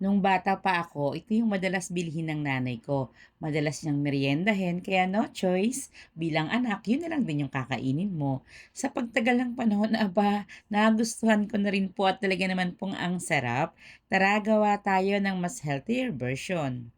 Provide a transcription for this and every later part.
Nung bata pa ako, ito yung madalas bilhin ng nanay ko. Madalas niyang meriendahin, kaya no choice. Bilang anak, yun na lang din yung kakainin mo. Sa pagtagal ng panahon, aba, nagustuhan ko na rin po at talaga naman pong ang sarap. Tara, gawa tayo ng mas healthier version.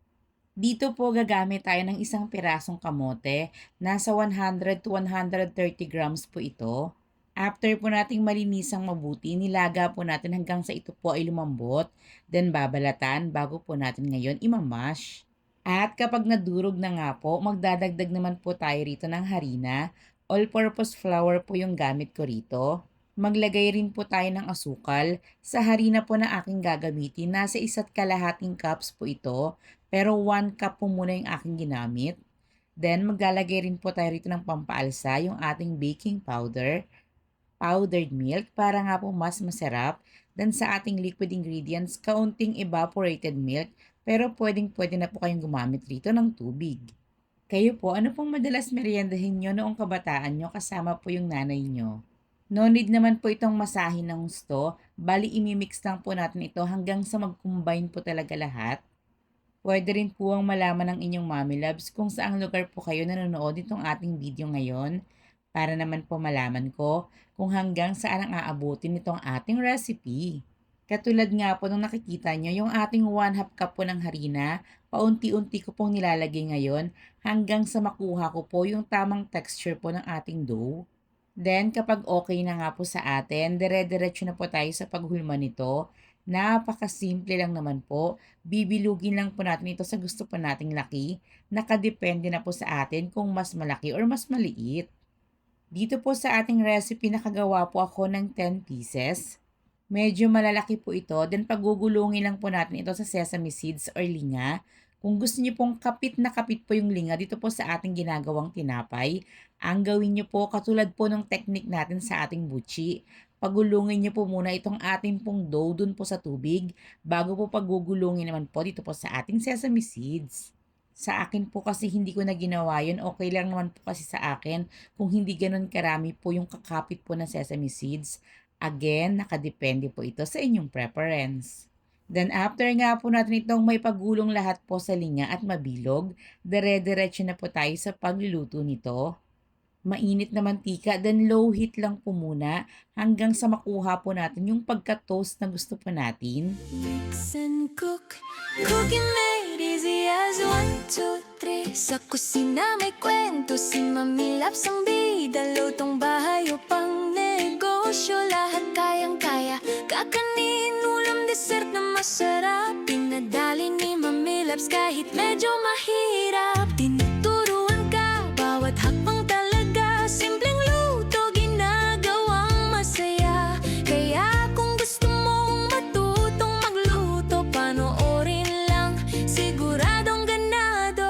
Dito po gagamit tayo ng isang pirasong kamote. Nasa 100 to 130 grams po ito. After po nating malinisang mabuti, nilaga po natin hanggang sa ito po ay lumambot. Then babalatan bago po natin ngayon imamash. At kapag nadurog na nga po, magdadagdag naman po tayo rito ng harina. All-purpose flour po yung gamit ko rito. Maglagay rin po tayo ng asukal. Sa harina po na aking gagamitin, nasa 1.5 cups po ito. Pero 1 cup po muna yung aking ginamit. Then maglalagay rin po tayo rito ng pampaalsa, yung ating baking powder, powdered milk para nga po mas masarap. Then sa ating liquid ingredients, kaunting evaporated milk, pero pwedeng-pwede na po kayong gumamit rito ng tubig. Kayo po, ano pong madalas meriendahin nyo noong kabataan nyo kasama po yung nanay nyo? No need naman po itong masahin ng gusto, bali imimix lang po natin ito hanggang sa mag-combine po talaga lahat. Puwede rin po ang malaman ng inyong mommy loves kung saang lugar po kayo nanonood nitong ating video ngayon para naman po malaman ko kung hanggang saan ang aabutin nitong ating recipe. Katulad nga po nung nakikita nyo, yung ating 1/2 cup po ng harina, paunti-unti ko pong nilalagay ngayon hanggang sa makuha ko po yung tamang texture po ng ating dough. Then kapag okay na nga po sa atin, dire-diretso na po tayo sa paghulma nito. Napakasimple lang naman po. Bibilugin lang po natin ito sa gusto po nating laki. Nakadepende na po sa atin kung mas malaki or mas maliit. Dito po sa ating recipe nakagawa po ako ng 10 pieces. Medyo malalaki po ito, then pagugulungin lang po natin ito sa sesame seeds or linga. Kung gusto niyo pong kapit na kapit po yung linga dito po sa ating ginagawang tinapay, ang gawin niyo po katulad po ng technique natin sa ating buchi. Pagulungin niyo po muna itong ating pong dough dun po sa tubig bago po pagugulungin naman po dito po sa ating sesame seeds. Sa akin po kasi hindi ko na ginawa yun, okay lang naman po kasi sa akin kung hindi gano'n karami po yung kakapit po ng sesame seeds. Again, nakadepende po ito sa inyong preference. Then after nga po natin itong may pagulong lahat po sa linya at mabilog, dire-diretso na po tayo sa pagluluto nito. Mainit na mantika, then low heat lang po muna hanggang sa makuha po natin yung pagka-toast na gusto po natin. Mix and cook, cooking made easy as 1, 2, 3. Sa kusina may kwento, si Mami Labs ang bida. Lutong bahay o pang negosyo, lahat kayang-kaya. Kakanin, ulam, dessert na masarap. Pinadali ni Mami Labs kahit medyo mahirap. Tinuturuan ka, bawat hakbang talaga. Simpleng luto, ginagawang masaya. Kaya kung gusto mong matutong magluto, panoorin lang, siguradong ganado.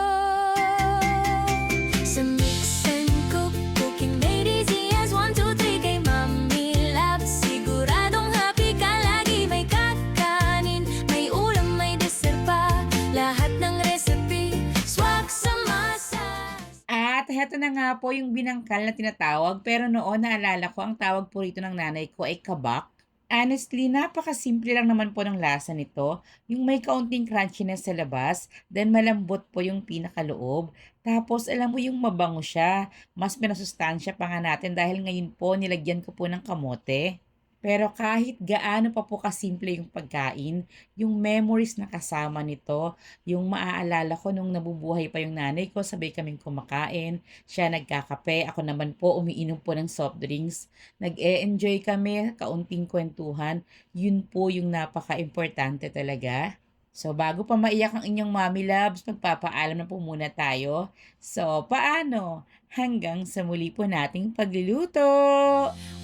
Sa Mix and Cook, cooking made easy as 1, 2, 3. Kay Mami Love, siguradong happy ka lagi. May kakanin, may ulam, may dessert pa. Lahat ng recipe, swak sa masa. At heto na nga po yung binangkal na tinatawag, pero noon naalala ko ang tawag po rito ng nanay ko ay kabak. Honestly, napakasimple lang naman po ng lasa nito. Yung may kaunting crunchiness sa labas, then malambot po yung pinakaloob. Tapos alam mo yung mabango siya. Mas pinasustansya pa nga natin dahil ngayon po nilagyan ko po ng kamote. Pero kahit gaano pa po kasimple yung pagkain, yung memories na kasama nito, yung maaalala ko nung nabubuhay pa yung nanay ko, sabay kaming kumakain, siya nagkakape, ako naman po umiinom po ng soft drinks. Nag-e-enjoy kami, kaunting kwentuhan, yun po yung napaka-importante talaga. So bago pa maiyak ang inyong mommy loves, magpapaalam na po muna tayo. So paano? Hanggang sa muli po nating pagluluto!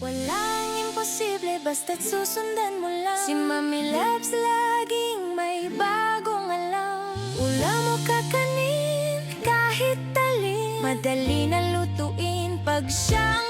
Walang imposible basta't susundan mo lang. Si Mami Labs laging may bagong alam. Ulam o kakanin, kahit talin, madali na lutuin pag siyang